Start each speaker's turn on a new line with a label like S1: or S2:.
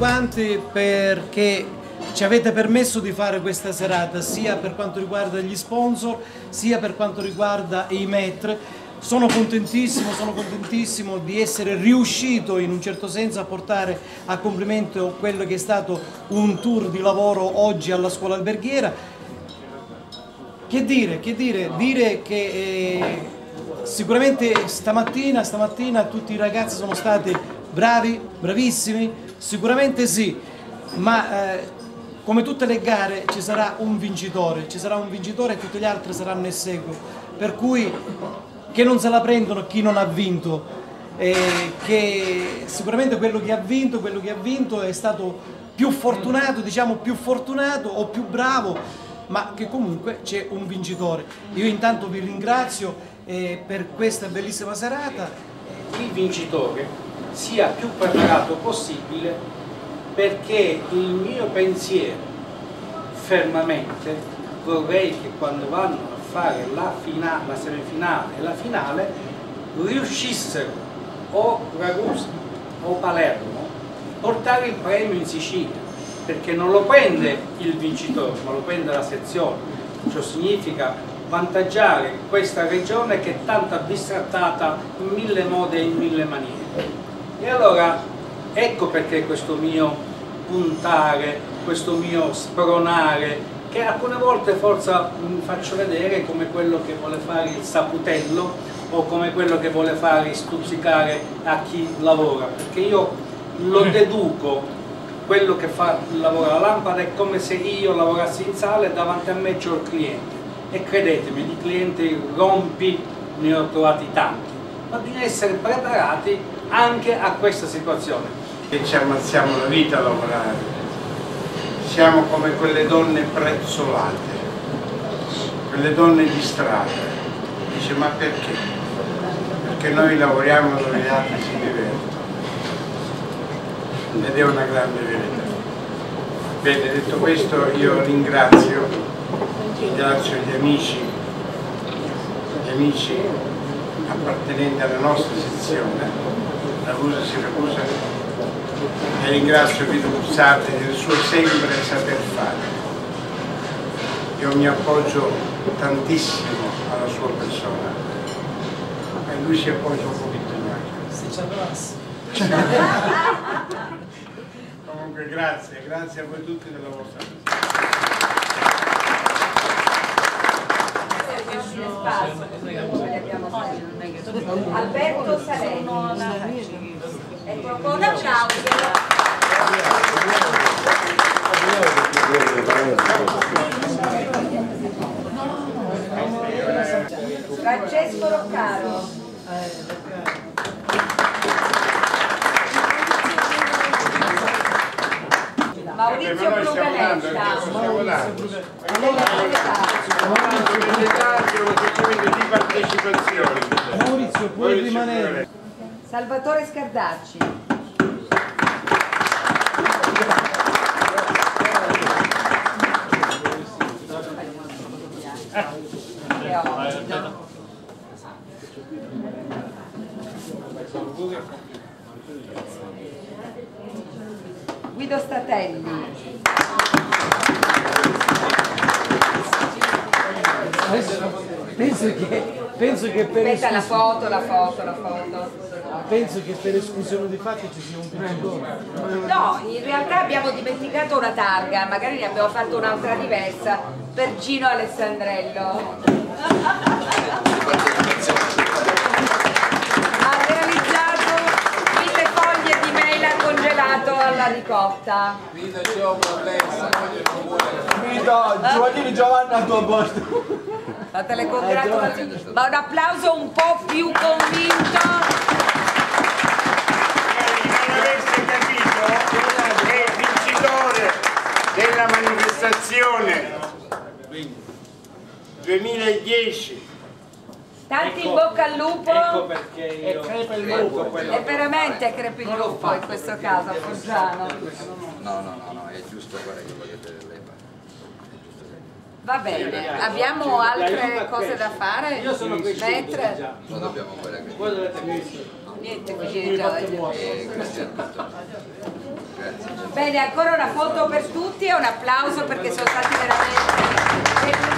S1: quanti perché ci avete permesso di fare questa serata, sia per quanto riguarda gli sponsor, sia per quanto riguarda i maître. Sono contentissimo di essere riuscito in un certo senso a portare a compimento quello che è stato un tour di lavoro oggi alla scuola alberghiera. Che dire che sicuramente stamattina tutti i ragazzi sono stati bravi, bravissimi, sicuramente sì, ma come tutte le gare ci sarà un vincitore e tutti gli altri saranno in seguito, per cui che non se la prendono chi non ha vinto, che sicuramente quello che ha vinto è stato più fortunato, diciamo più fortunato o più bravo, ma che comunque c'è un vincitore. Io intanto vi ringrazio per questa bellissima serata.
S2: Il vincitore sia più preparato possibile, perché il mio pensiero fermamente vorrei che quando vanno fare la semifinale e la finale riuscissero o Ragusa o Palermo portare il premio in Sicilia, perché non lo prende il vincitore ma lo prende la sezione. Ciò significa vantaggiare questa regione che è tanto bistrattata in mille modi e in mille maniere. E allora ecco perché questo mio puntare, questo mio spronare, che alcune volte forse mi faccio vedere come quello che vuole fare il saputello o come quello che vuole fare stuzzicare a chi lavora, perché io lo deduco, quello che fa lavora la lampada è come se io lavorassi in sala e davanti a me c'ho il cliente, e credetemi, di clienti rompi ne ho trovati tanti, ma bisogna essere preparati anche a questa situazione.
S3: Che ci ammazziamo la vita a lavorare. Siamo come quelle donne prezzolate, quelle donne di strada. Dice, ma perché? Perché noi lavoriamo dove gli altri si divertono. Ed è una grande verità. Bene, detto questo, io ringrazio gli amici appartenenti alla nostra sezione, Ragusa Siracusa, e ringrazio Vito Buzzati del suo sempre saper fare. Io mi appoggio tantissimo alla sua persona e lui si appoggia un pochino in me.
S1: Se ci arrivasse.
S3: Comunque grazie a voi tutti della vostra presenza.
S4: Alberto Saleni. Ecco, un applauso. Francesco Roccaro. Maurizio Bruganetta.
S3: Di partecipazione.
S1: Maurizio, puoi rimanere.
S4: Salvatore Scardacci. Guido Statelli.
S1: Penso che per
S4: Aspetta, la foto.
S1: Penso che per esclusione di fatti ci sia un vincitore.
S4: No, in realtà abbiamo dimenticato una targa, magari ne abbiamo fatto un'altra diversa, per Gino Alessandrello. Ha realizzato 1000 foglie di mela congelato alla ricotta.
S5: Vita, c'è un problema.
S1: Vita, Giovannini Giovanna al tuo posto.
S4: Fate le congratulazioni. Ma un applauso un po' più convinto.
S3: Della manifestazione 2010.
S4: Tanti in bocca al lupo.
S2: Ecco perché io crepe il lupo.
S4: È veramente crepe il lupo in questo caso, Foggiano.
S5: No, è giusto, guarda che voglio vedere lei.
S4: Va bene, abbiamo altre cose da fare?
S2: Io sono cresciuto già.
S5: Non dobbiamo fare che...
S2: Voi dovete crescere.
S4: Niente, qui già.
S5: Grazie.
S4: Bene, ancora una foto per tutti e un applauso perché sono stati veramente